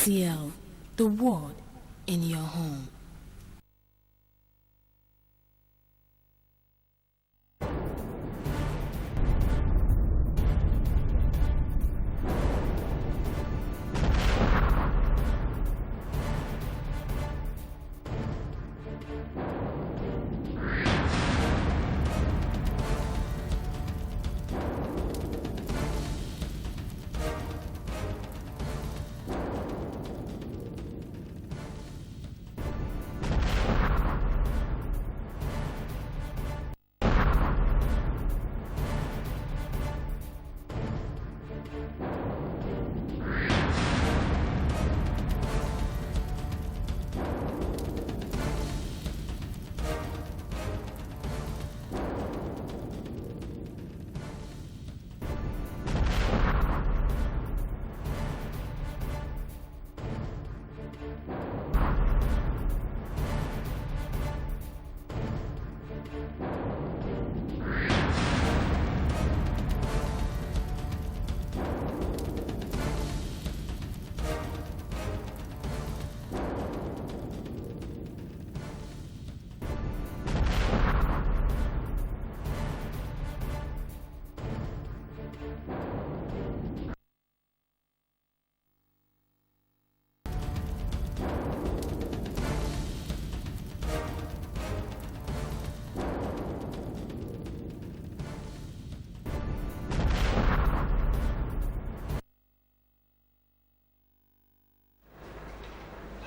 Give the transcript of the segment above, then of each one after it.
MCL, the word in your home.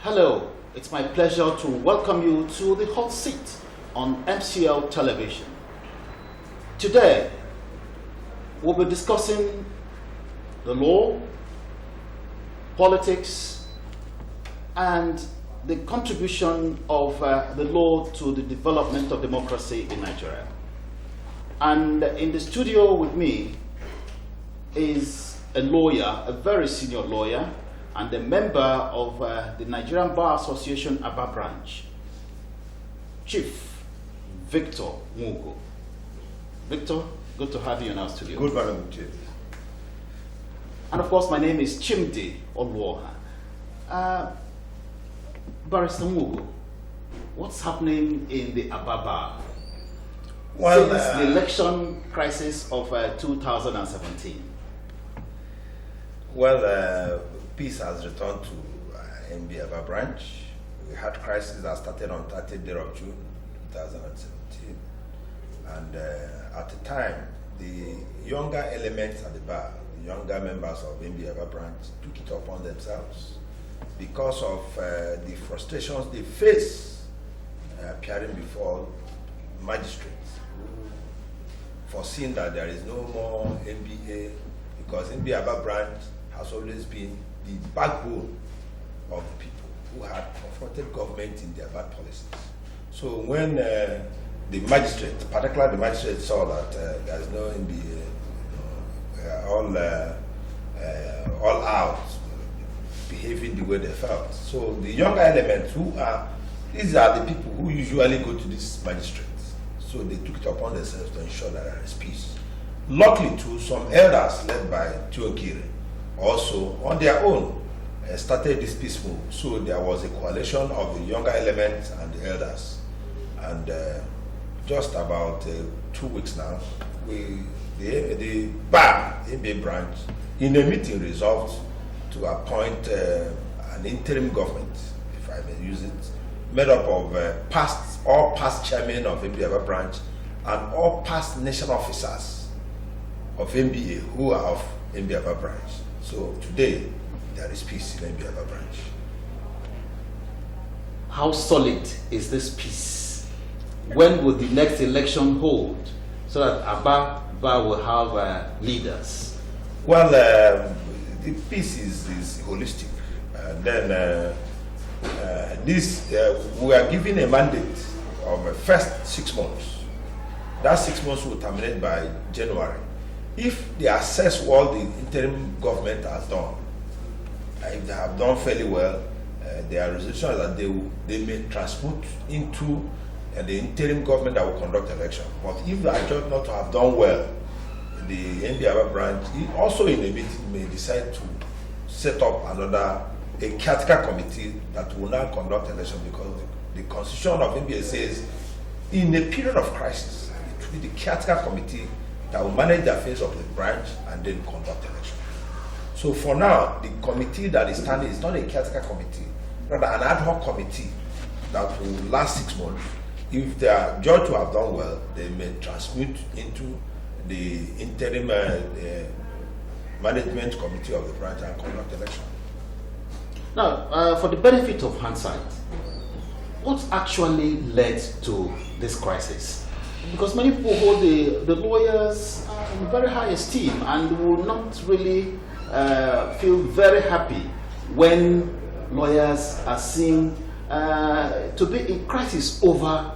Hello, it's my pleasure to welcome you to the hot seat on MCL television. Today, we'll be discussing the law, politics, and the contribution of the law to the development of democracy in Nigeria. And in the studio with me is a lawyer, a very senior lawyer, and a member of the Nigerian Bar Association Aba branch, Chief Victor Nwaugo. Victor, good to have you in our studio. Good morning, Chief. And of course, my name is Chimdi Olwoha. Barrister Nwaugo, what's happening in the Aba Bar since the election crisis of 2017? Well, peace has returned to MB Aba branch. We had crisis that started on 30th day of June 2017. And at the time, the younger elements at the bar, the younger members of MB Aba branch, took it upon themselves because of the frustrations they face appearing before magistrates, foreseeing that there is no more MBA, because MB Aba branch has always been the backbone of the people who had confronted government in their bad policies. So when the magistrate, particularly the magistrate, saw that there is no MBA, all out, behaving the way they felt. So the younger elements these are the people who usually go to these magistrates. So they took it upon themselves to ensure that there is peace. Luckily too, some elders led by Tiokire also on their own started this peace move. So there was a coalition of the younger elements and the elders. And just about 2 weeks now, the bar, MBA branch, in a meeting resolved to appoint an interim government, if I may use it, made up of all past chairmen of MBA Aba branch and all past national officers of MBA who are of MBA Aba branch. So today, there is peace in MBA Aba branch. How solid is this peace? When will the next election hold so that Aba Bar will have leaders? Well, the peace is holistic. And then we are given a mandate of the first 6 months. That 6 months will terminate by January. If they assess what the interim government has done, if they have done fairly well, there are resolutions that they may transmute into the interim government that will conduct election. But if they are judged not to have done well, the MBA Aba branch, also in a meeting, may decide to set up another a caretaker committee that will now conduct election, because the constitution of NBA says in a period of crisis, it will be the caretaker committee that will manage the affairs of the branch and then conduct election. So for now, the committee that is standing is not a caretaker committee, rather an ad hoc committee that will last 6 months. If they are judged to have done well, they may transmute into the interim management committee of the branch and conduct election. Now, for the benefit of hindsight, what actually led to this crisis? Because many people hold the lawyers in very high esteem and will not really feel very happy when lawyers are seen to be in crisis over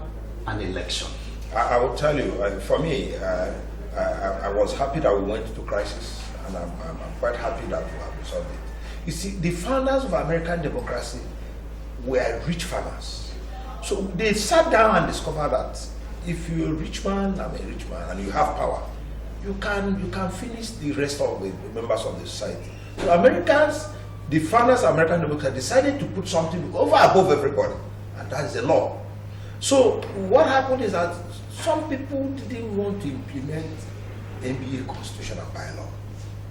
an election. I will tell you, for me, I was happy that we went into crisis, and I'm quite happy that we have resolved it. You see, the founders of American democracy were rich farmers. So they sat down and discovered that if you're a rich man, I'm a rich man, and you have power, you can finish the rest of the members of the society. So Americans, the founders of American democracy, decided to put something over above everybody, and that is the law. So what happened is that some people didn't want to implement NBA constitutional bylaw,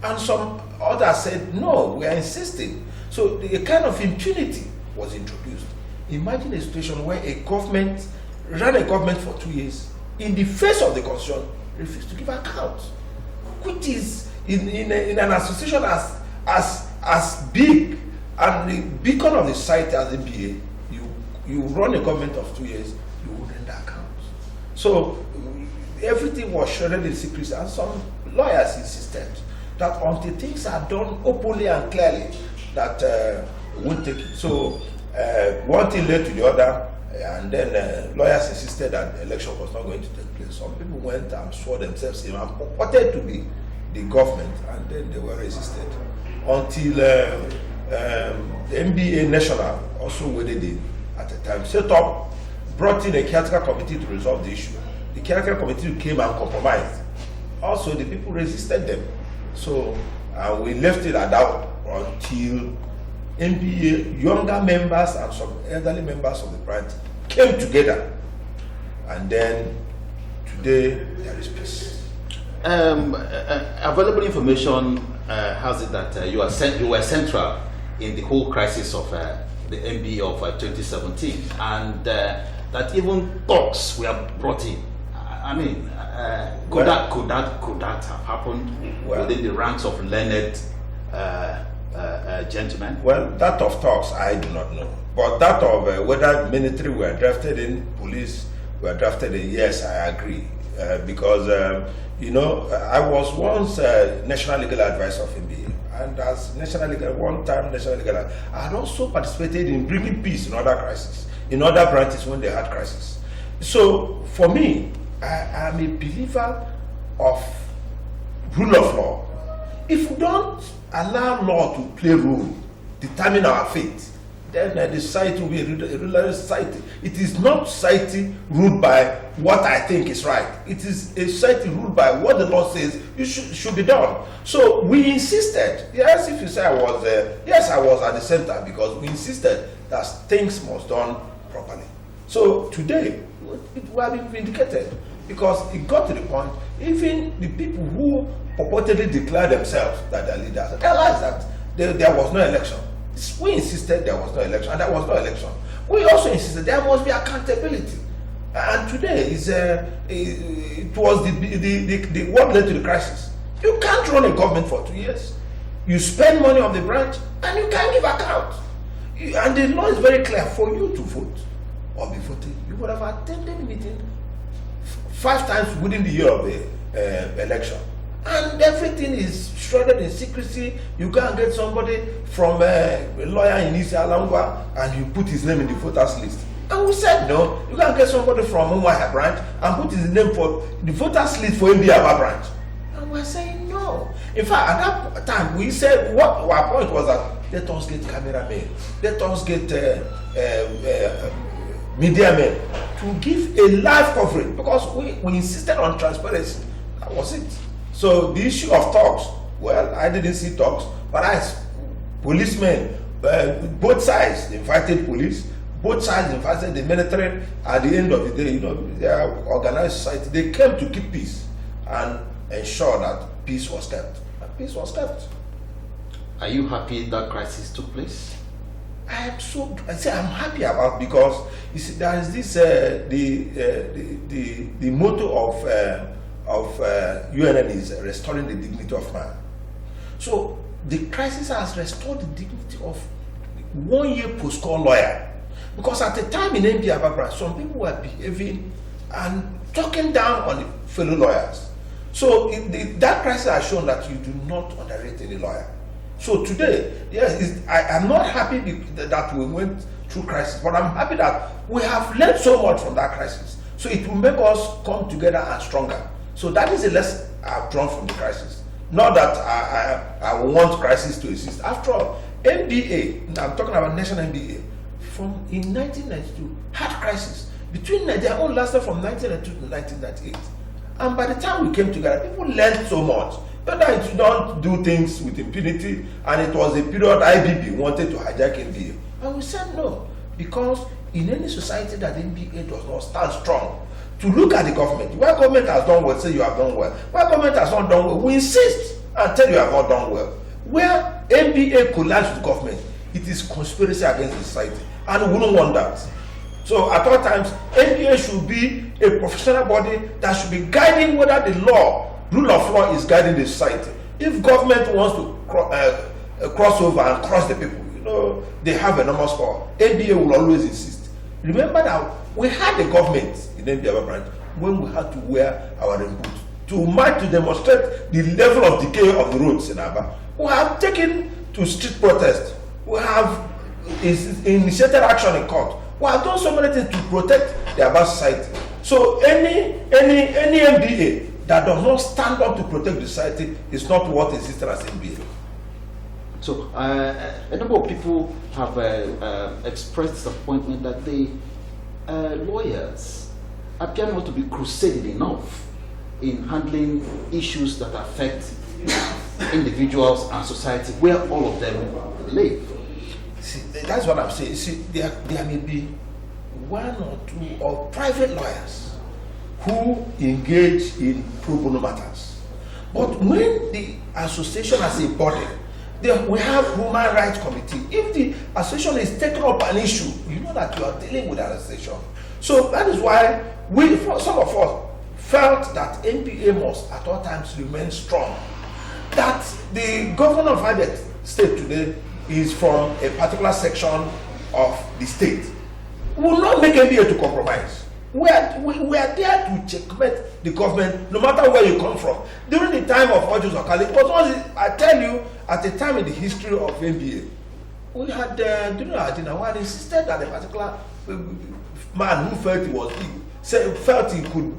and some others said, no, we are insisting. So a kind of impunity was introduced. Imagine a situation where a government ran a government for 2 years, in the face of the constitution, refused to give account, which is in an association as big and the beacon of the society as NBA. You run a government of 2 years, you would render accounts. So everything was shrouded in secrecy, and some lawyers insisted that until things are done openly and clearly, that we won't take it. So one thing led to the other, and then lawyers insisted that the election was not going to take place. Some people went and swore themselves in and purported to be the government, and then they were resisted until the NBA National also waded in at the time, set up, brought in a caretaker committee to resolve the issue. The caretaker committee came and compromised. Also, the people resisted them. So we left it at that until NBA younger members and some elderly members of the branch came together, and then today there is peace. Available information has it that you were central in the whole crisis of the NBA of 2017, and that even talks were brought in. I mean, could that have happened within the ranks of learned gentlemen? Well, that of talks I do not know, but that of whether military were drafted in, police were drafted in, yes, I agree, because I was once national legal advisor of NBA, and as national legal, one-time national legal, I had also participated in bringing peace in other crises, in other branches when they had crisis. So for me, I am a believer of rule of law. If we don't allow law to play a role, determine our fate, then the society will be a ruled society. It is not society ruled by what I think is right. It is a society ruled by what the law says should be done. So we insisted. Yes, if you say I was there, yes, I was at the center, because we insisted that things must done properly. So today, we have been vindicated, because it got to the point, even the people who purportedly declare themselves that they're leaders realized that there was no election. We insisted there was no election, and there was no election. We also insisted there must be accountability. And today it was the what led to the crisis. You can't run a government for 2 years. You spend money on the branch and you can't give account. And the law is very clear: for you to vote or be voted, you would have attended the meeting 5 times within the year of the election. And everything is shrouded in secrecy. You can't get somebody from a lawyer in East Alangwa and you put his name in the voters list. And we said no, you can't get somebody from Umuahia branch and put his name for the voters list for Mbiaba branch. And we're saying no. In fact, at that time, we said what our point was that let us get cameramen, let us get media men to give a live coverage, because we insisted on transparency. That was it. So the issue of talks, well, I didn't see talks, but as policemen both sides invited police, both sides invited the military. At the end of the day, they are organized society. They came to keep peace and ensure that peace was kept. And peace was kept. Are you happy that crisis took place? I'm happy about, because you see, there is this the motto of UNN is restoring the dignity of man. So the crisis has restored the dignity of 1 year post-call lawyer, because at the time in MBA Babra, some people were behaving and talking down on the fellow lawyers. So that crisis has shown that you do not underrate any lawyer. So today, yes, I'm not happy that we went through crisis, but I'm happy that we have learned so much from that crisis. So it will make us come together and stronger. So that is a lesson I've drawn from the crisis. Not that I want crisis to exist. After all, MBA, I'm talking about national MBA, in 1992 had crisis. Their own lasted from 1992 to 1998. And by the time we came together, people learned so much. Better to not do things with impunity, and it was a period IBB wanted to hijack MBA. And we said no, because in any society that MBA does not stand strong, to look at the government, where government has done well, say you have done well. Where government has not done well, we insist and tell you have not done well. Where MBA collides with government, it is conspiracy against the society, and we wouldn't want that. So at all times, MBA should be a professional body that should be guiding whether the rule of law is guiding the society. If government wants to cross over and cross the people, they have enormous power. MBA will always insist. Remember that we had the government in MBA branch when we had to wear our raincoat to demonstrate the level of decay of the roads in Aba. We have taken to street protest. We have initiated action in court. We have done so many things to protect the Aba society. So any MBA that does not stand up to protect the society is not what existed as MBA. So a number of people have expressed disappointment that the lawyers appear not to be crusading enough in handling issues that affect individuals and society where all of them live. See, that's what I'm saying. See, there may be one or two of private lawyers who engage in pro bono matters. But when the association as a body, we have human rights committee. If the association is taking up an issue, you know that you are dealing with an association. So that is why some of us felt that MPA must at all times remain strong. That the governor of Abia State today is from a particular section of the state. We will not make MPA to compromise. We are there to checkmate the government, no matter where you come from. During the time of Ojus Okali, I tell you, at a time in the history of MBA, we had, during our dinner, we had insisted that a particular man who felt he was big, felt he could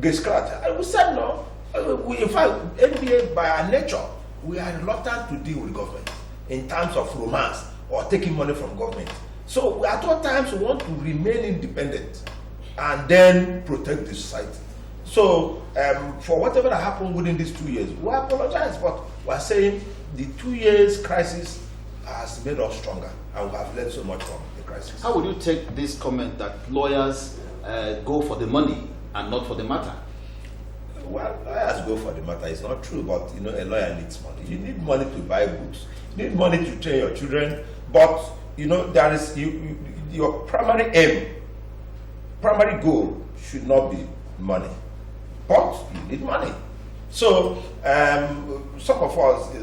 get scratched. And we said no. In fact, MBA, by our nature, we are reluctant to deal with government in terms of romance or taking money from government. So at all times, we want to remain independent and then protect the society. So for whatever that happened within these 2 years, we apologize, but we're saying the 2 years crisis has made us stronger, and we have learned so much from the crisis. How would you take this comment that lawyers go for the money and not for the matter? Well, lawyers go for the matter. It's not true, but a lawyer needs money. You need money to buy books. You need money to train your children. But there is your primary aim. Primary goal should not be money, but you need money. So some of us,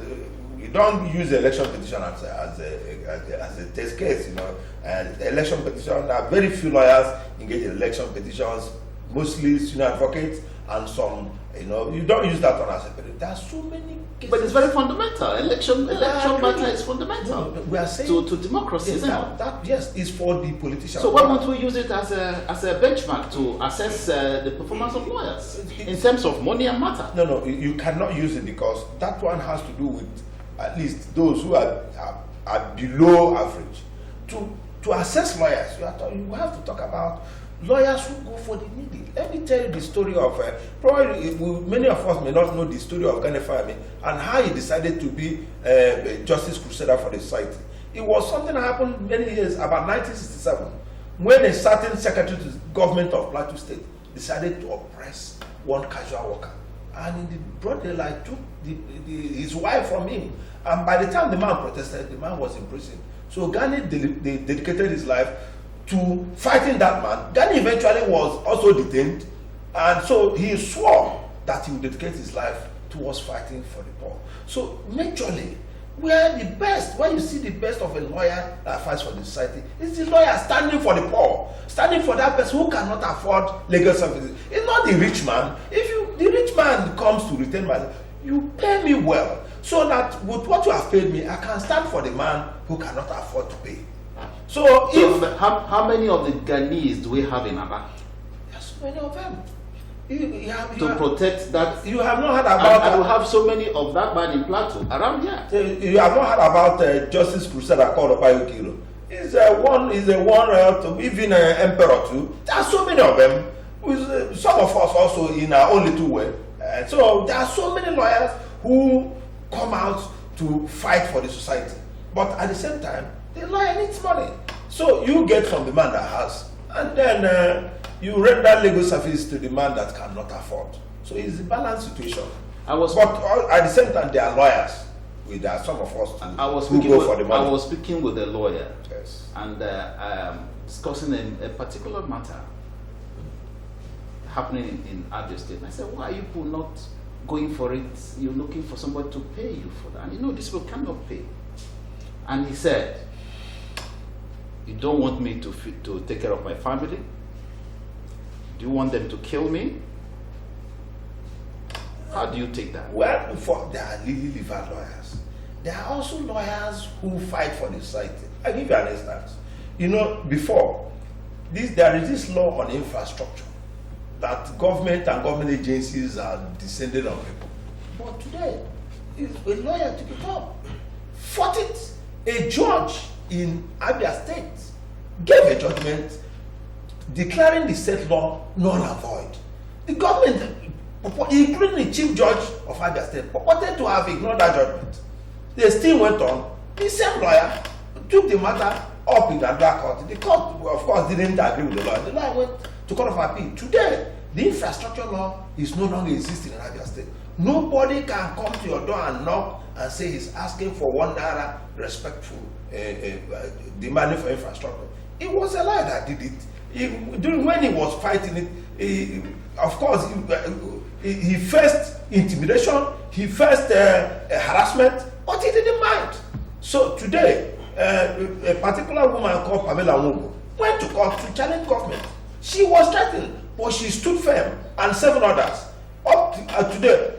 we don't use the election petition as a test case. And the election petition, there are very few lawyers engage in election petitions, mostly senior advocates, and some. You don't use that one as a period. There are so many cases. But it's very fundamental. Election matter is fundamental. No, we are saying to democracy, yes, isn't it? That yes, is for the politicians. So why don't we use it as a benchmark to assess the performance of lawyers in terms of money and matter? No, you cannot use it, because that one has to do with at least those who are below average. To assess lawyers, you have to talk about lawyers who go for the needy. Let me tell you the story of probably many of us may not know the story of Gani Fahmy and how he decided to be a justice crusader for the society. It was something that happened many years, about 1967, when a certain secretary to the government of Plateau State decided to oppress one casual worker. And in the broad daylight, took his wife from him. And by the time the man protested, the man was in prison. So Gani dedicated his life to fighting that man. Gani eventually was also detained. And so he swore that he would dedicate his life towards fighting for the poor. So majorly, we are the best. When you see the best of a lawyer that fights for the society, it's the lawyer standing for the poor, standing for that person who cannot afford legal services. It's not the rich man. If the rich man comes to retain money, you pay me well, so that with what you have paid me, I can stand for the man who cannot afford to pay. So how many of the Ghanaians do we have in Aba? There are so many of them. To protect that. You have not heard about. I will have so many of that man in Plateau around here. You have not heard about Justice Crusader called Opayokiro. He's one even emperor too. There are so many of them. With some of us also in our own little way. So there are so many lawyers who come out to fight for the society. But at the same time, the lawyer needs money. So you get from the man that has, and then you render legal service to the man that cannot afford. So it's a balanced situation. But at the same time, there are lawyers. There are some of us who go for the money. I was speaking with a lawyer, yes, and discussing a particular matter happening in Abia State. I said, why are you people not going for it? You're looking for somebody to pay you for that. And you know, these people cannot pay. And he said, you don't want me to take care of my family? Do you want them to kill me? How do you take that? Well, there are legally livered lawyers. There are also lawyers who fight for the society. I'll give you an instance. You know, before, there is this law on infrastructure that government and government agencies are descended on people. But today, a lawyer took it up, fought it. A judge in Abia State gave a judgment declaring the said law null and void. The government, including the chief judge of Abia State, purported to have ignored that judgment. They still went on. The same lawyer took the matter up in the Adra court. The court, of course, didn't agree with the lawyer. The lawyer went to Court of Appeal. Today, the infrastructure law is no longer existing in Abia State. Nobody can come to your door and knock and say he's asking for =1 respectful demanding for infrastructure. It was a lie that did it. When he was fighting it, of course, he faced intimidation, he faced harassment, but he didn't mind. So today, a particular woman called Pamela Nwaugo went to court to challenge government. She was threatened, but she stood firm, and 7 others. Up to today,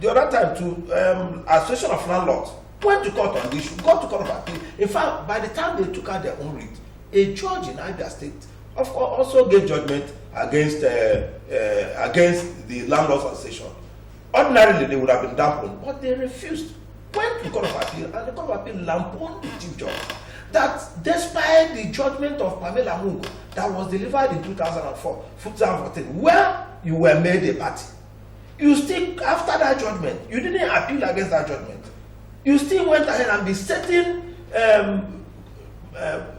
the other time, to Association of Landlords went to court on this issue, got to Court of Appeal. In fact, by the time they took out their own writ, a judge in Abia State, of course, also gave judgment against the Landlords Association. Ordinarily, they would have been dampened, but they refused. Went to Court of Appeal, and the Court of Appeal lampooned the chief judge that despite the judgment of Pamela Nwaugo that was delivered in 2014, where you were made a party, you still, after that judgment, you didn't appeal against that judgment. You still went ahead and be setting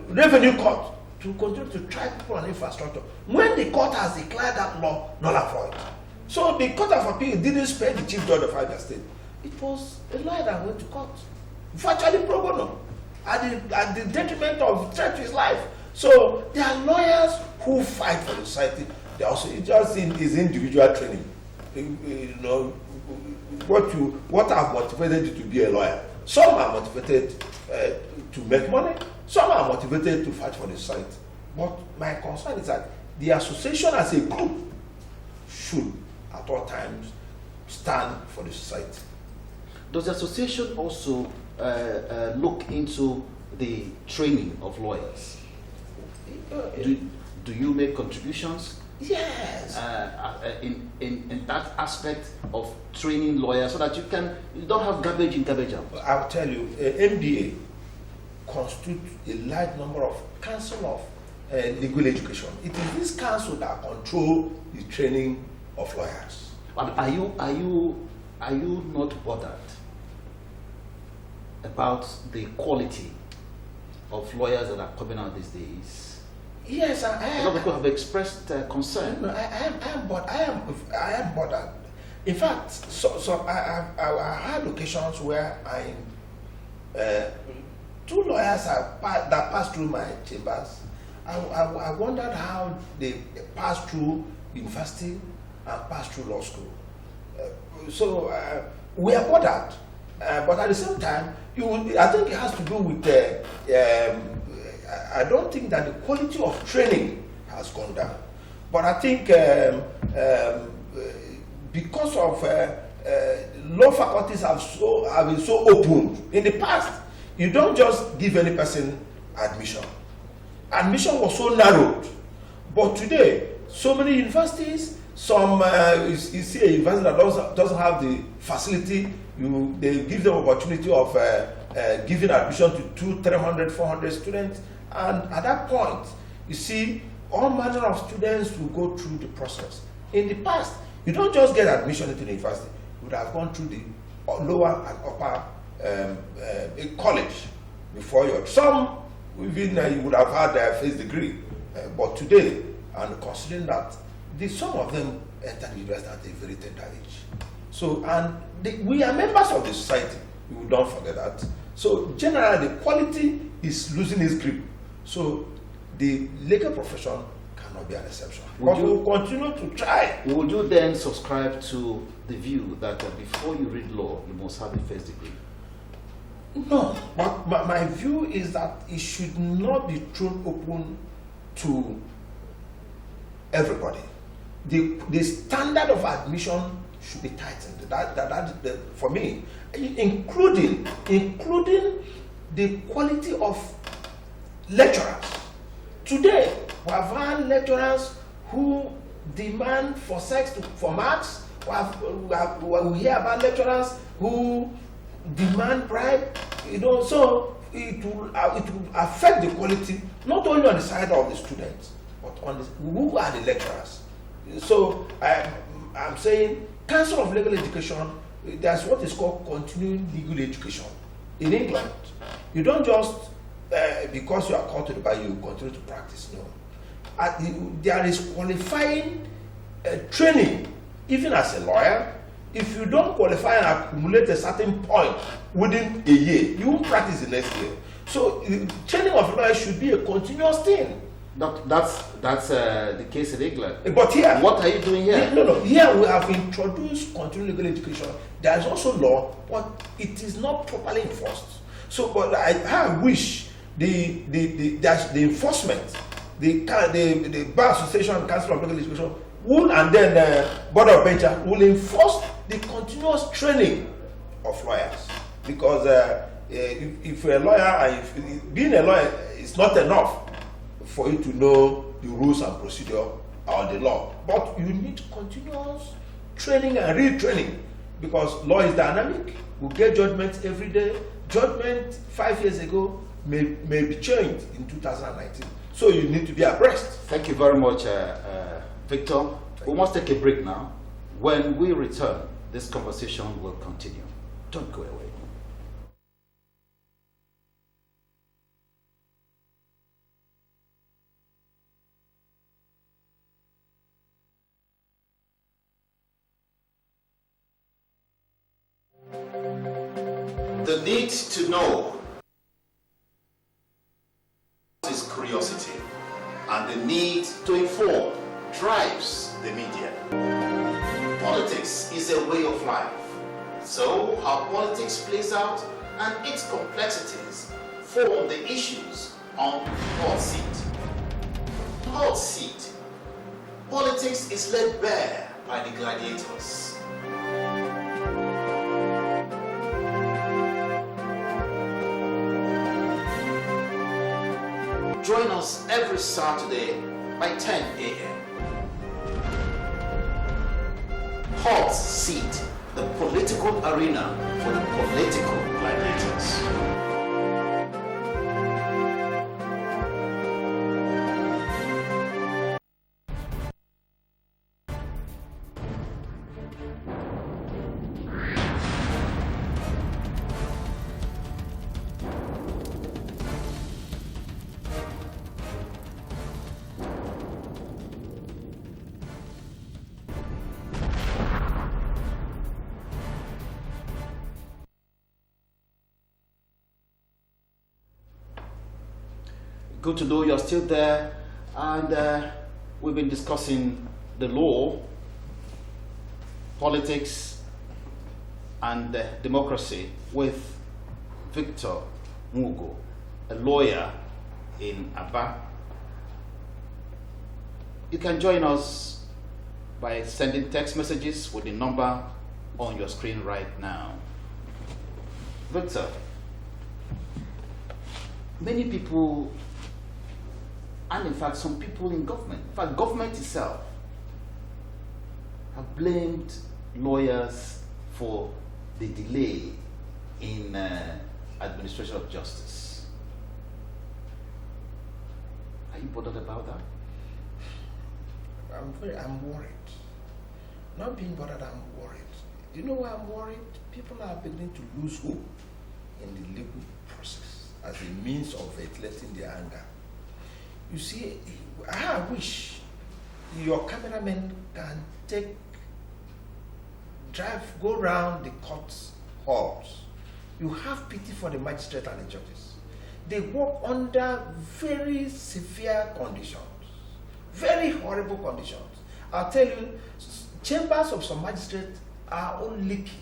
revenue court to continue to try people on infrastructure when the court has declared that law null and void. So the Court of Appeal didn't spare the chief judge of Abia State. It was a lawyer that went to court, virtually pro bono, at the detriment of threat to his life. So there are lawyers who fight for the society. They also, it's just in his individual training. You know, what have motivated you to be a lawyer? Some are motivated to make money. Some are motivated to fight for the society. But my concern is that the association as a group should at all times stand for the society. Does the association also look into the training of lawyers? Do you make contributions? Yes. In that aspect of training lawyers, so that you don't have garbage in, garbage out? I'll tell you, MBA constitutes a large number of council of legal education. It is this council that control the training of lawyers. But are you not bothered about the quality of lawyers that are coming out these days? Yes, A lot of people have expressed concern. No, I am bothered. In fact, so I had occasions where two lawyers that passed through my chambers. I wondered how they passed through university and passed through law school. So we are bothered, but at the same time, I think it has to do with I don't think that the quality of training has gone down, but I think because of law faculties have been so open in the past, you don't just give any person admission. Admission was so narrowed, but today, so many universities, you see a university that doesn't have the facility, they give them opportunity of giving admission to 200, 300, 400 students, and at that point, you see, all manner of students will go through the process. In the past, you don't just get admission into the university, you would have gone through the lower and upper college before you. Some, even you would have had their first degree, but today, and considering that some of them entered the university at a very tender age. So, and we are members of the society, we don't forget that. So, generally, the quality is losing its grip. So, the legal profession cannot be an exception. But we will continue to try. Would you then subscribe to the view that before you read law, you must have a first degree? No, but my view is that it should not be thrown open to everybody. The standard of admission should be tightened. That for me, including the quality of lecturers. Today, we have had lecturers who demand for marks. We hear about lecturers who demand bribe. So it will affect the quality not only on the side of the students, but on who are the lecturers. So I'm saying, Council of Legal Education, there's what is called continuing legal education in England. You don't just because you are called to the bar, you continue to practice. No, there is qualifying training. Even as a lawyer, if you don't qualify and accumulate a certain point within a year, you won't practice the next year. So training of lawyers should be a continuous thing. That's the case in England. But here, what are you doing here? No. Here we have introduced continuing legal education. There is also law, but it is not properly enforced. So, but I wish the enforcement, the Bar Association and Council of Legal Education will, and then Board of Bencher will enforce the continuous training of lawyers. Because if you're a lawyer, and being a lawyer is not enough for you to know the rules and procedure or the law, but you need continuous training and retraining, because law is dynamic. We get judgments every day. Judgment 5 years ago may be changed in 2019. So you need to be abreast. Thank you very much, Victor. We must take a break now. When we return, this conversation will continue. Don't go away. The need to know is curiosity, and the need to inform drives the media. Politics is a way of life. So how politics plays out and its complexities form the issues on Hot Seat. Hot Seat. Politics is laid bare by the gladiators. Join us every Saturday by 10 a.m. Hot Seat, the political arena for the political gladiators. Good to know you're still there. And we've been discussing the law, politics, and democracy with Victor Nwaugo, a lawyer in Aba. You can join us by sending text messages with the number on your screen right now. Victor, many people, and in fact some people in government, in fact government itself, have blamed lawyers for the delay in administration of justice. Are you bothered about that? I'm worried. Not being bothered, I'm worried. You know why I'm worried? People are beginning to lose hope in the legal process as a means of ventilating their anger. You see, I wish your cameraman can go around the court halls. You have pity for the magistrate and the judges. They work under very severe conditions, very horrible conditions. I'll tell you, chambers of some magistrates are all leaky.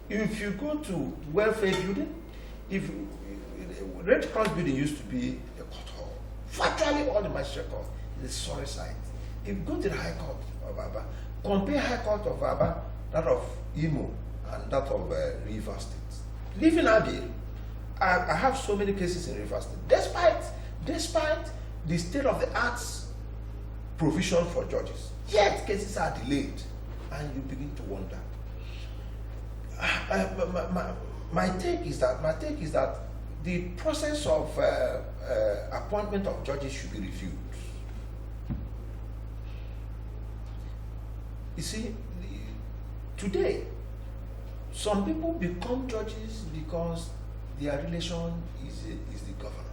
If you go to welfare building, Red Cross building used to be a court hall. Virtually all the magistrate court is a sorry sight. If you go to the High Court of Aba, compare High Court of Aba, that of Imo, and that of River State. Living Abil, I have so many cases in River State. Despite the state of the arts provision for judges, yet cases are delayed, and you begin to wonder. My take is that the process of appointment of judges should be reviewed. You see, today, some people become judges because their relation is the governor.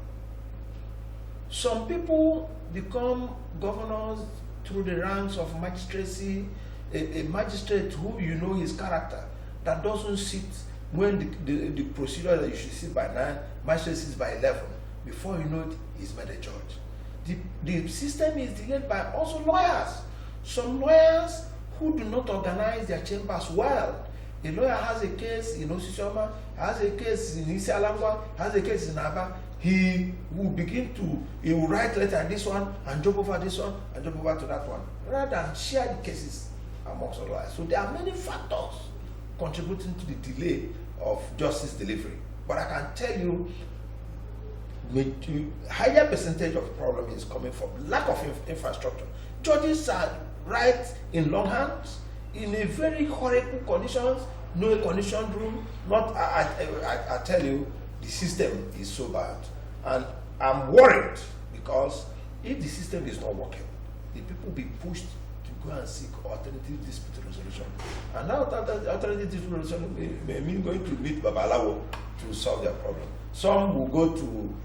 Some people become governors through the ranks of magistracy, a magistrate who you know his character, that doesn't sit when the procedure that you should sit by 9, magistrate sits by 11. Before you know it, he's made a judge. The system is delayed by also lawyers. Some lawyers who do not organize their chambers well. A lawyer has a case in Osisioma, has a case in Isialangwa, has a case in Aba. He will write letter on this one and jump over this one and jump over to that one, rather than share the cases amongst the lawyers. So there are many factors contributing to the delay of justice delivery. But I can tell you, higher percentage of the problem is coming from lack of infrastructure. Judges are right in long hands, in a very horrible conditions, no air conditioned room. I tell you, the system is so bad, and I'm worried because if the system is not working, the people will be pushed to go and seek alternative dispute resolution. And now that alternative dispute resolution may mean going to meet Babalawo to solve their problem. Some will go to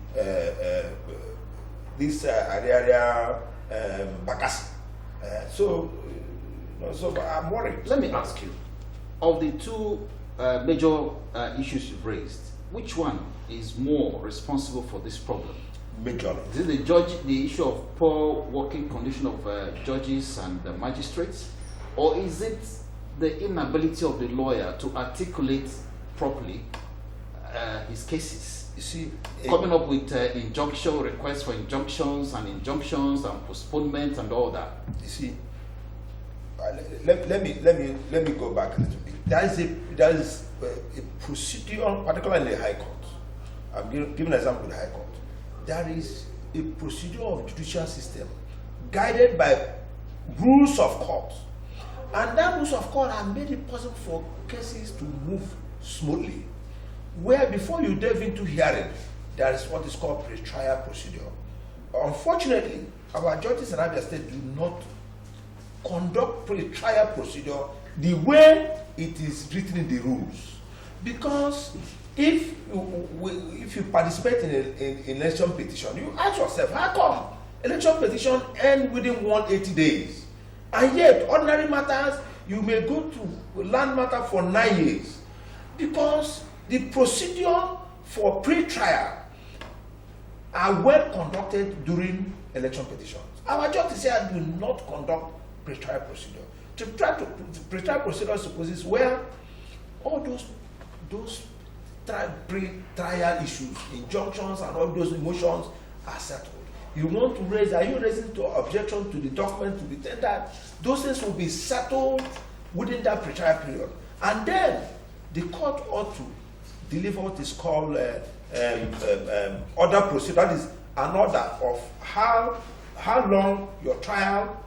this area Bakasi. So I'm worried. Let me ask you, of the two major issues you've raised, which one is more responsible for this problem? Majorly. Is it the issue of poor working condition of judges and magistrates, or is it the inability of the lawyer to articulate properly his cases? You see, coming up with injunction requests for injunctions and postponement and all that. You see, let me go back a little bit. There is a procedure, particularly in the High Court. I'm giving an example of the High Court. There is a procedure of judicial system guided by rules of court, and that rules of court have made it possible for cases to move smoothly. Where before you delve into hearing, there is what is called pre-trial procedure. Unfortunately, our judges in Abia State do not conduct pre-trial procedure the way it is written in the rules. Because if you participate in an election petition, you ask yourself, how come election petition end within 180 days? And yet, ordinary matters, you may go to land matter for 9 years. Because the procedure for pre-trial are well conducted during election petitions. Our judges here do not conduct pre-trial procedure. Pre-trial procedure supposes where all those pre-trial issues, injunctions, and all those emotions are settled. You want to raise, are you raising to objection to the document to be tendered? Those things will be settled within that pre-trial period. And then the court ought to deliver what is called order procedure. That is an order of how long your trial,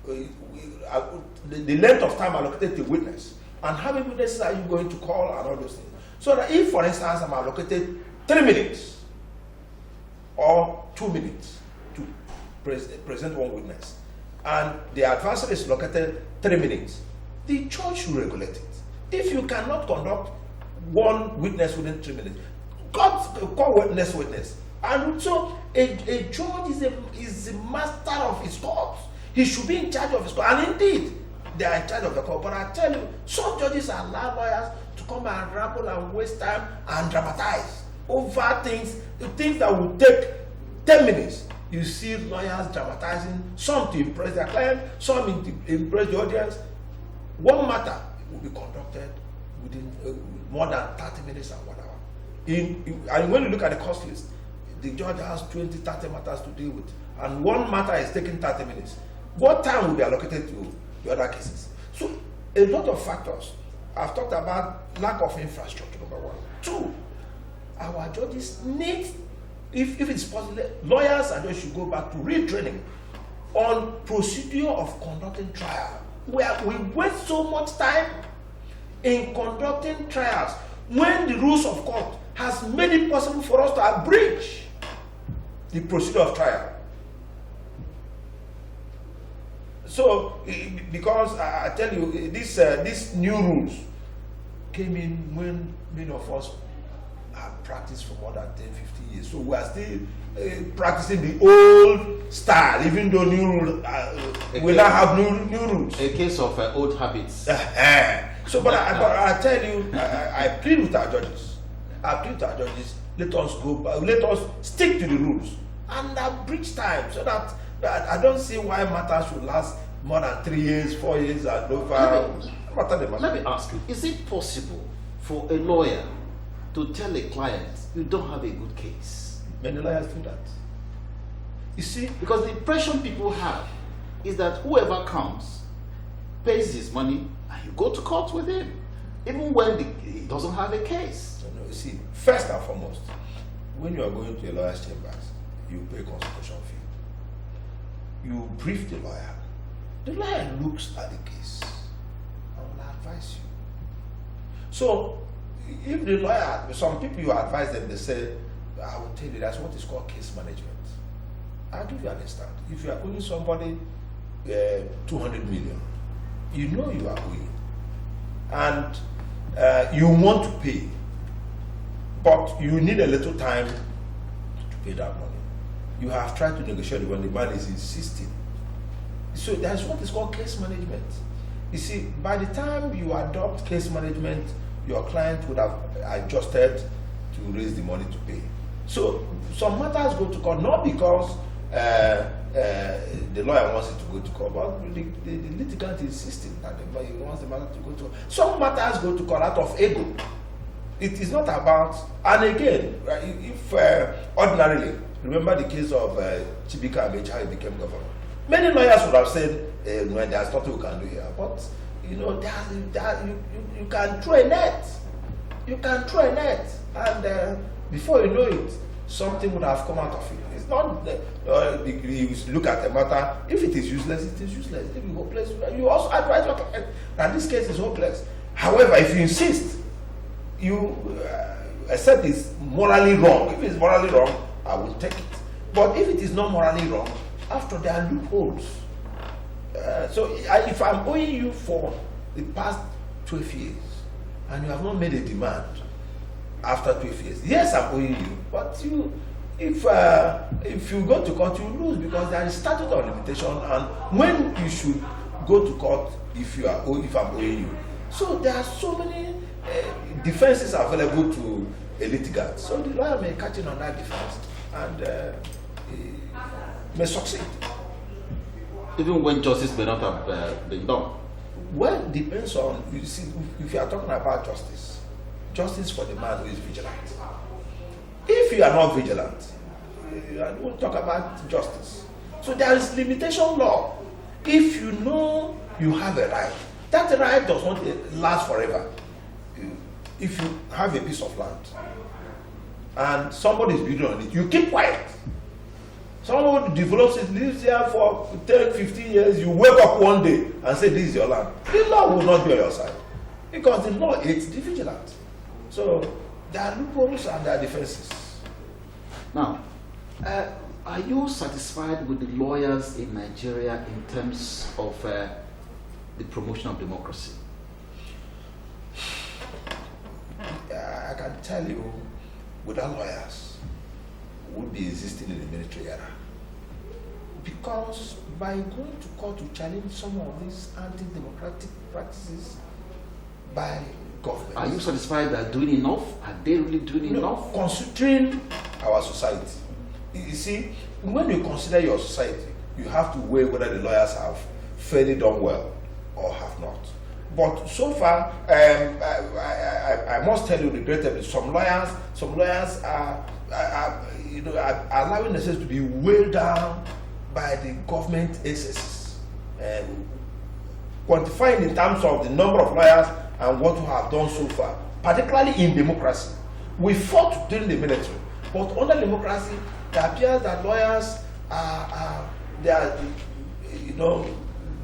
the length of time allocated to witness, and how many witnesses are you going to call, and all those things. So that if, for instance, I'm allocated 3 minutes or 2 minutes to present one witness, and the adversary is located 3 minutes, the judge should regulate it. If you cannot conduct one witness within 3 minutes, call witness. And so a judge is the master of his court. He should be in charge of his court. And indeed, they are in charge of the court. But I tell you, some judges allow lawyers to come and ramble and waste time and dramatize over things that will take 10 minutes. You see lawyers dramatizing, some to impress their client, some to impress the audience. One matter will be conducted within more than 30 minutes and 1 hour. And when you look at the cost list, the judge has 20, 30 matters to deal with, and one matter is taking 30 minutes. What time will be allocated to the other cases? So, a lot of factors. I've talked about lack of infrastructure, number 1. 2, our judges need, if it's possible, lawyers and judges should go back to retraining on procedure of conducting trial, where we waste so much time in conducting trials when the rules of court has made it possible for us to abridge the procedure of trial. So, because I tell you, these new rules came in when many of us have practiced for more than 10, 15 years. So we are still practicing the old style, even though new rules we now have new rules. A case of old habits. So, but I tell you, I plead with our judges. Let us go back, let us stick to the rules and abridge time, so that I don't see why matters should last more than 3 years, 4 years, and over. Let me ask you, is it possible for a lawyer to tell a client you don't have a good case? Many lawyers do that. You see, because the impression people have is that whoever comes pays his money and you go to court with him, even when he doesn't have a case. No, you see, first and foremost, when you are going to a lawyer's chambers, you pay consultation fee. You brief the lawyer. The lawyer looks at the case and will advise you. So, if the lawyer, some people you advise them, they say, I will tell you, that's what is called case management. I'll give you an instance. If you are owing somebody 200 million, you know you are owing, and you want to pay, but you need a little time to pay that money. You have tried to negotiate when the man is insisting. So that's what is called case management. You see, by the time you adopt case management, your client would have adjusted to raise the money to pay. So some matters go to court not because the lawyer wants it to go to court, but the litigant is insisting that he wants the matter to go to court. Some matters go to court out of ego. It is not about, and again, if ordinarily, remember the case of Chibika Amechi, how he became governor. Many lawyers would have said, when there's nothing we can do here, but you know, you can throw a net. You can throw a net, and before you know it, something would have come out of it. It's not you look at the matter. If it is useless, it is useless. If it's hopeless, you also advise your client that this case is hopeless. However, if you insist, you accept it's morally wrong. If it's morally wrong, I will take it. But if it is not morally wrong, after there are loopholes. So if I'm owing you for the past 12 years and you have not made a demand after 12 years, yes, I'm owing you. But if you go to court, you lose because there is statute of limitation, and when you should go to court if I'm owing you. So there are so many defenses available to a litigant. So the lawyer may catch in on that defense and may succeed. Even when justice may not have been done. Well, it depends on, you see, if you are talking about justice, justice for the man who is vigilant. If you are not vigilant, I won't talk about justice. So there is limitation law. If you know you have a right, that right does not last forever. If you have a piece of land and somebody is building on it, you keep quiet. Someone develops it, lives there for 10, 15 years, you wake up one day and say this is your land. The law will not be on your side because the law hates the vigilant. So there are loopholes and there are defenses. Now, are you satisfied with the lawyers in Nigeria in terms of the promotion of democracy? I can tell you, without lawyers, we would be existing in the military era. Because by going to court to challenge some of these anti-democratic practices by government. Are you satisfied that doing enough? Are they really doing enough? Considering our society. You see, when you consider your society, you have to weigh whether the lawyers have fairly done well or have not. But so far, I must tell you regrettably, some lawyers are allowing themselves to be weighed down by the government excesses. Quantifying in terms of the number of lawyers and what we have done so far, particularly in democracy. We fought during the military, but under democracy, it appears that lawyers are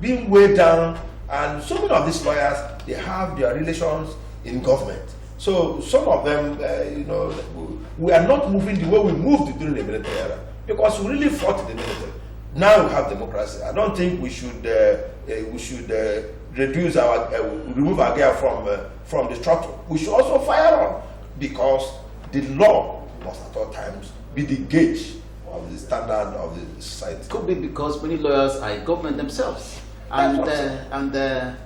being weighed down, and so many of these lawyers, they have their relations in government. So some of them, we are not moving the way we moved during the military era because we really fought in the military. Now we have democracy. I don't think we should reduce remove our gear from the throttle. We should also fire on because the law must at all times be the gauge of the standard of the society. Could be because many lawyers are in government themselves, and they're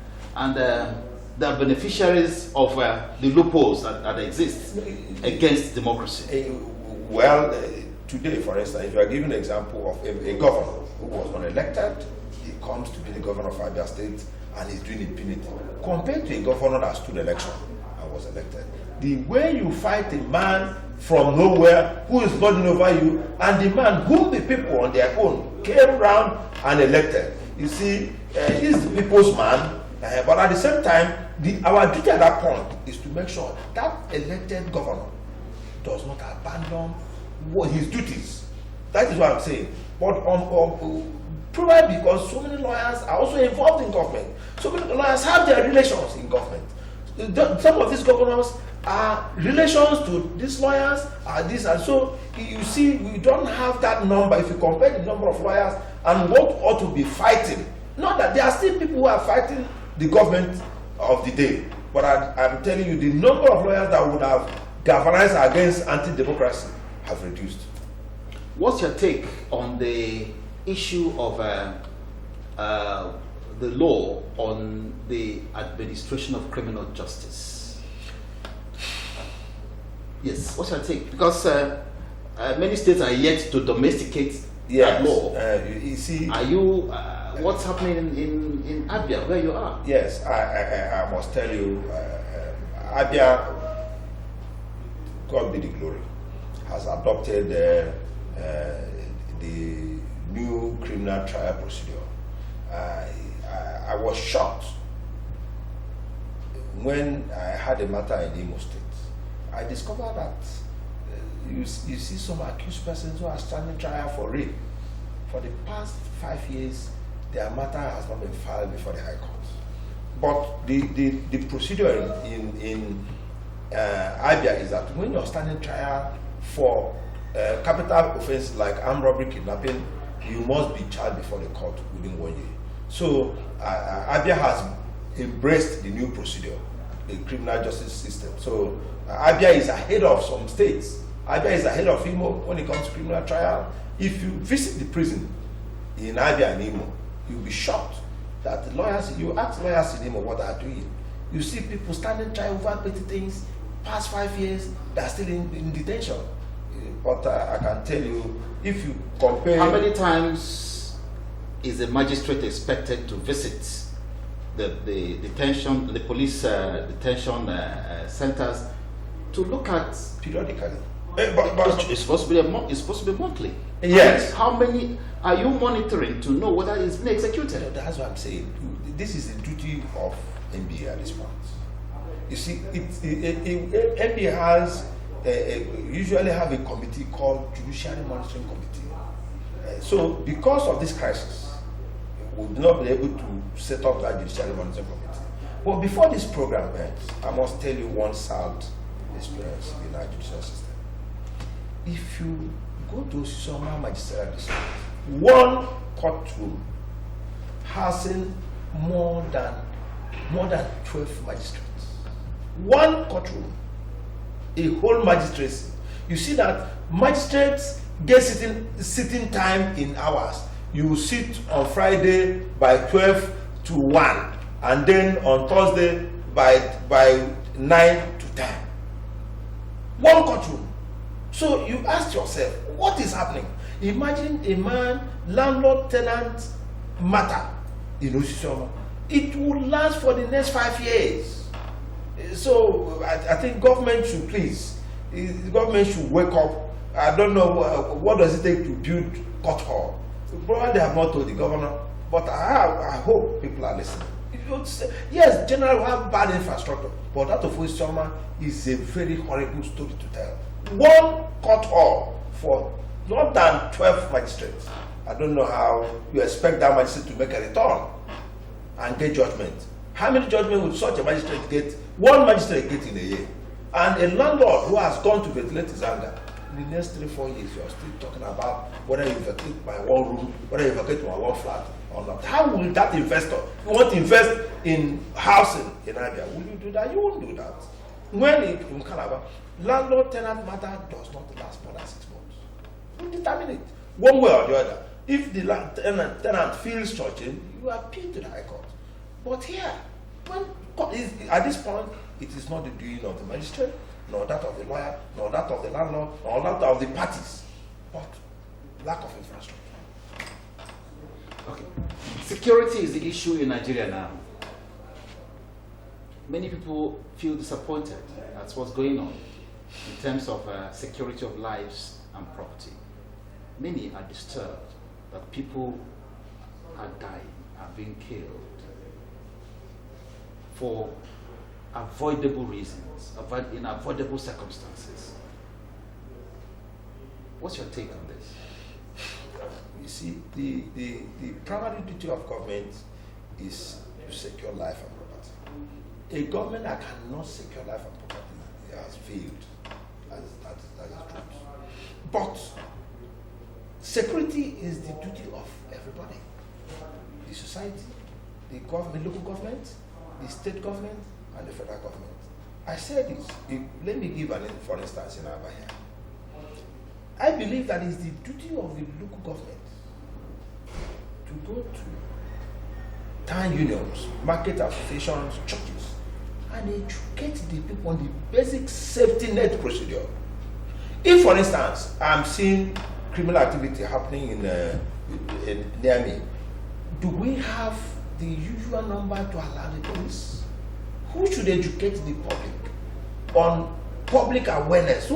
beneficiaries of the loopholes that exist against democracy. Today, for instance, if you are giving an example of a governor who was unelected, he comes to be the governor of Abia State and he's doing impunity, compared to a governor that stood election and was elected. The way you fight a man from nowhere who is lording over you, and the man whom the people on their own came around and elected, you see, he's the people's man, but at the same time, our duty at that point is to make sure that elected governor does not abandon his duties. That is what I'm saying. But probably because so many lawyers are also involved in government, so many lawyers have their relations in government. Some of these governors are relations to these lawyers, and so you see, we don't have that number if you compare the number of lawyers and what ought to be fighting. Not that there are still people who are fighting the government of the day, but I'm telling you, the number of lawyers that would have galvanized against anti-democracy have reduced. What's your take on the issue of the law on the administration of criminal justice? Yes, what's your take? Because many states are yet to domesticate that law. You see, are you? What's happening in Abia, where you are? Yes, I must tell you, Abia, God be the glory, has adopted the new criminal trial procedure. I was shocked when I had a matter in Imo State. I discovered that you see some accused persons who are standing trial for rape. For the past 5 years, their matter has not been filed before the High Court. But the procedure in Abia is that when you're standing trial for capital offense like armed robbery, kidnapping, you must be charged before the court within 1 year. So Abia has embraced the new procedure, the criminal justice system. So Abia is ahead of some states. Abia is ahead of Imo when it comes to criminal trial. If you visit the prison in Abia and Imo, you'll be shocked that the lawyers, you ask lawyers in Imo what they are doing. You see people standing trial over petty things, past 5 years, they're still in detention. But I can tell you, if you compare... How many times is a magistrate expected to visit the police detention centers to look at... Periodically. It's supposed to be monthly. Yes. How many are you monitoring to know whether it's been executed? That's what I'm saying. This is the duty of NBA at this point. You see, NBA has usually have a committee called Judiciary Monitoring Committee. So, because of this crisis, we will not be able to set up that Judiciary Monitoring Committee. But before this program ends, I must tell you one sad experience in our judicial system. If you go to Soma Magistrate District, one courtroom housing more than 12 magistrates. One courtroom, a whole magistracy. You see that magistrates get sitting time in hours. You sit on Friday by 12 to 1, and then on Thursday by 9 to 10. One courtroom. So you ask yourself, what is happening? Imagine a man, landlord-tenant matter in Osisoma. It will last for the next 5 years. So I think government should wake up. I don't know what does it take to build court hall. Probably they have not told the governor, but I hope people are listening. Yes, generally we have bad infrastructure, but that of Osisoma is a very horrible story to tell. One court hall for more than 12 magistrates. I don't know how you expect that magistrate to make a return and get judgment. How many judgments would such a magistrate get? One magistrate get in a year. And a landlord who has gone to ventilate his anger, in the next 3-4 years, you are still talking about whether you vacate my one room, whether you vacate my one flat or not. How will that investor, you want to invest in housing in Abia, will you do that? You won't do that. When in Calabar, landlord-tenant matter does not last more than 6 months. You determine it one way or the other. If the tenant feels charging, you appeal to the High Court. But here, at this point, it is not the doing of the magistrate, nor that of the lawyer, nor that of the landlord, nor that of the parties, but lack of infrastructure. Okay. Security is the issue in Nigeria now. Many people feel disappointed at what's going on in terms of security of lives and property. Many are disturbed that people are dying, are being killed for avoidable reasons, in avoidable circumstances. What's your take on this? You see, the primary duty of government is to secure life and property. A government that cannot secure life and property has failed. That is truth. But security is the duty of everybody. The society, the local government, the state government, and the federal government. I said this. Let me give for instance in Abaya. I believe that it's the duty of the local government to go to town unions, market associations, churches, and educate the people on the basic safety net procedure. If, for instance, I'm seeing criminal activity happening in near me, do we have the usual number to allow the police? Who should educate the public on public awareness?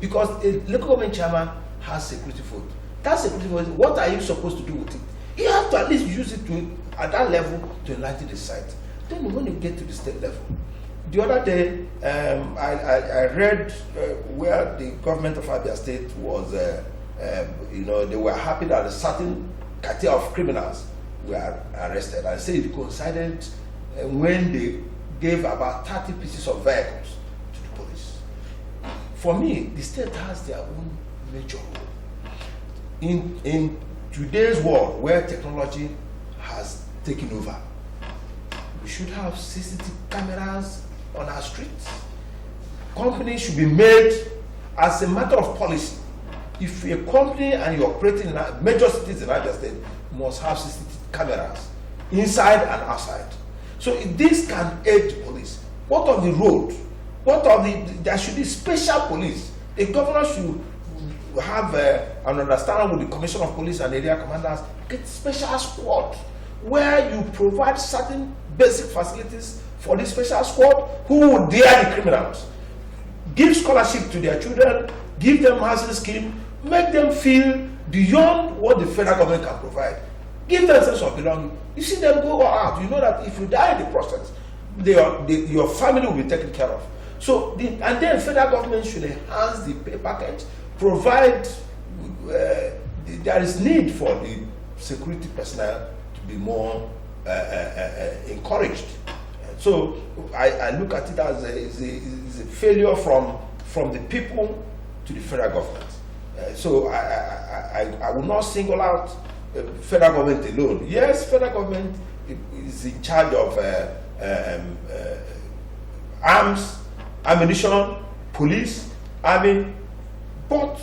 Because a local government chairman has security vote. That security vote, what are you supposed to do with it? You have to at least use it at that level to enlighten the site. Then when you get to the state level. The other day, I read where the government of Abia State was, they were happy that a certain cartel of criminals were arrested. I say it coincided when they gave about 30 pieces of vehicles to the police. For me, the state has their own major role. In today's world, where technology has taken over, we should have CCTV cameras on our streets. Companies should be made as a matter of policy. If you're a company and you're operating in major cities in Abia State, you must have CCTV cameras inside and outside. So this can aid the police. What of the road? What of there should be special police. The governor should have an understanding with the commissioner of police and area commanders, get special squad where you provide certain basic facilities for the special squad who will dare the criminals. Give scholarship to their children, give them housing scheme, make them feel beyond what the federal government can provide. Give them a sense of belonging. You see them go out, you know that if you die in the process, your family will be taken care of. So, and then federal government should enhance the pay package, provide, there is need for the security personnel to be more encouraged. So I look at it as a failure from the people to the federal government. So I will not single out federal government alone. Yes, federal government is in charge of arms, ammunition, police, army, but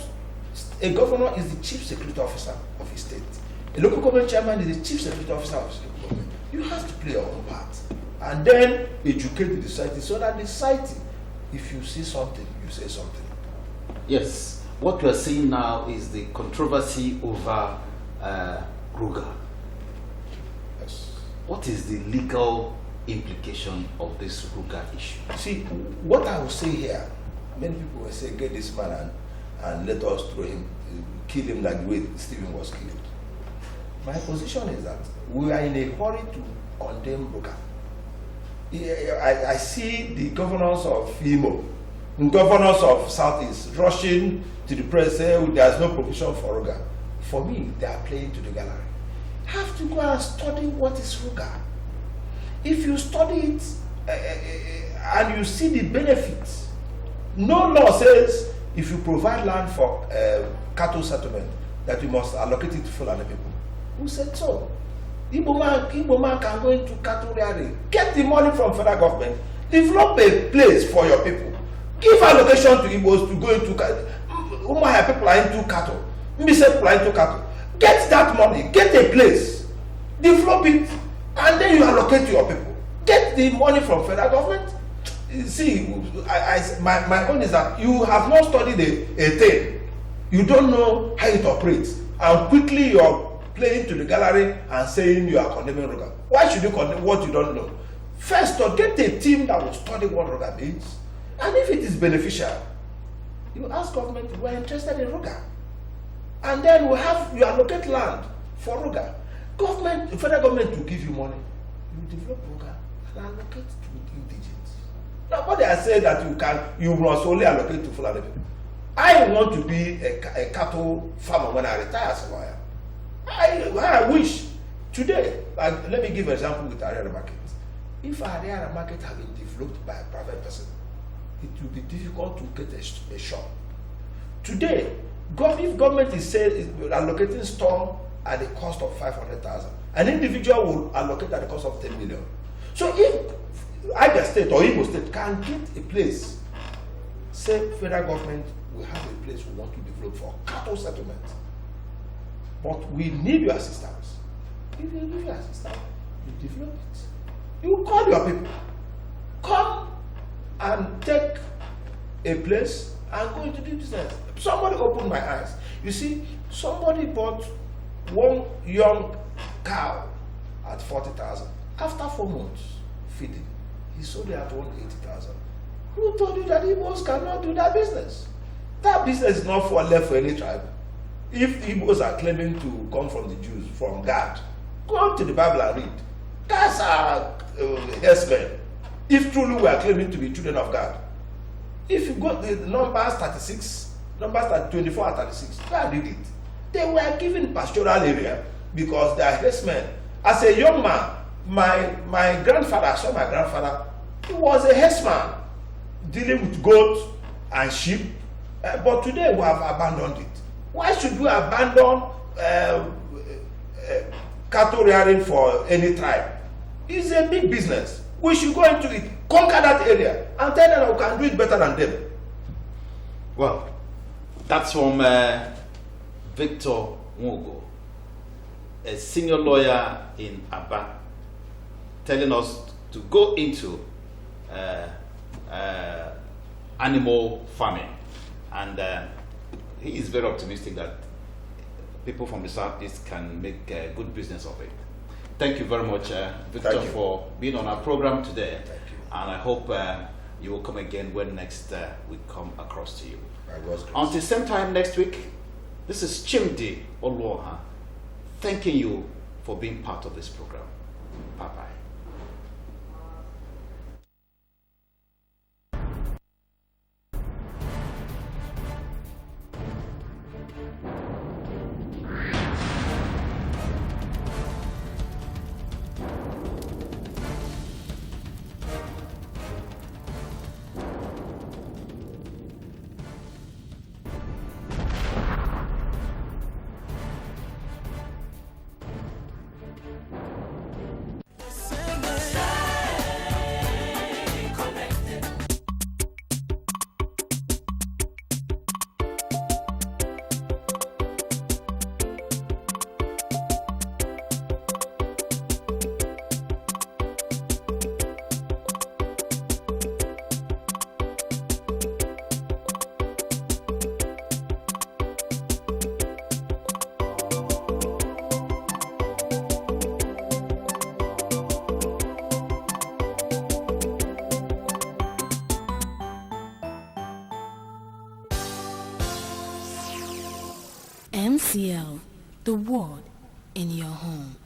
a governor is the chief security officer of his state. A local government chairman is the chief security officer of his local government. You have to play your own part and then educate the society so that the society, if you see something, you say something. Yes, what we are seeing now is the controversy over Ruga. Yes. What is the legal implication of this Ruga issue? See, what I will say here, many people will say, get this man and let us throw him, kill him like the way Stephen was killed. My position is that we are in a hurry to condemn Ruga. I see the governors of Imo, governors of Southeast rushing to the press saying there is no provision for Ruga. For me, they are playing to the gallery. Have to go and study what is Ruga. If you study it and you see the benefits, no law says if you provide land for cattle settlement that you must allocate it to Fulani people. Who said so? Igbo man can go into cattle rearing, get the money from federal government, develop a place for your people, give allocation to Igbos to go into cattle. Umahia people are into cattle, Mbise people are into cattle. Get that money, get a place, develop it, and then you allocate to your people. Get the money from federal government. See, my own is that you have not studied a thing. You don't know how it operates, and quickly you're playing to the gallery and saying you are condemning Ruga. Why should you condemn what you don't know? First, get a team that will study what Ruga means, and if it is beneficial, you ask government if we are interested in Ruga, and then you allocate land for Ruga. The federal government will give you money. You develop Ruga and allocate to the indigents. Nobody has said that you must only allocate to Fulani people. I want to be a cattle farmer when I retire as a lawyer. I wish today, let me give an example with Ariara Market. If Ariara Market had been developed by a private person, it would be difficult to get a shop. Today, if government is allocating store at the cost of 500,000, an individual will allocate at the cost of 10 million. So if either state or Igbo state can get a place, say federal government will have a place we want to develop for cattle settlement, but we need your assistance. If you give your assistance, you develop it. You call your people, come and take a place and go into the business. Somebody opened my eyes. You see, somebody bought one young cow at 40,000. After 4 months feeding, he sold it at 180,000. Who told you that Igbos cannot do that business? That business is not left for any tribe. If Igbos are claiming to come from the Jews, from God, go to the Bible and read. Guys are herdsmen. If truly we are claiming to be children of God. If you go to the numbers 36, numbers 24 and 36, go and read it. They were given pastoral area because they are herdsmen. As a young man, my grandfather, I saw my grandfather, he was a herdsman dealing with goats and sheep. But today we have abandoned it. Why should we abandon cattle rearing for any tribe? It's a big business. We should go into it, conquer that area, and tell them we can do it better than them. Well, that's from Victor Nwaugo, a senior lawyer in Aba, telling us to go into animal farming. And he is very optimistic that people from the Southeast can make good business of it. Thank you very much, Victor, for being on our program today. Thank you. And I hope you will come again when next we come across to you. Until Until same time next week, this is Chimdi Oluoha thanking you for being part of this program. Bye-bye. MCL, the word in your home.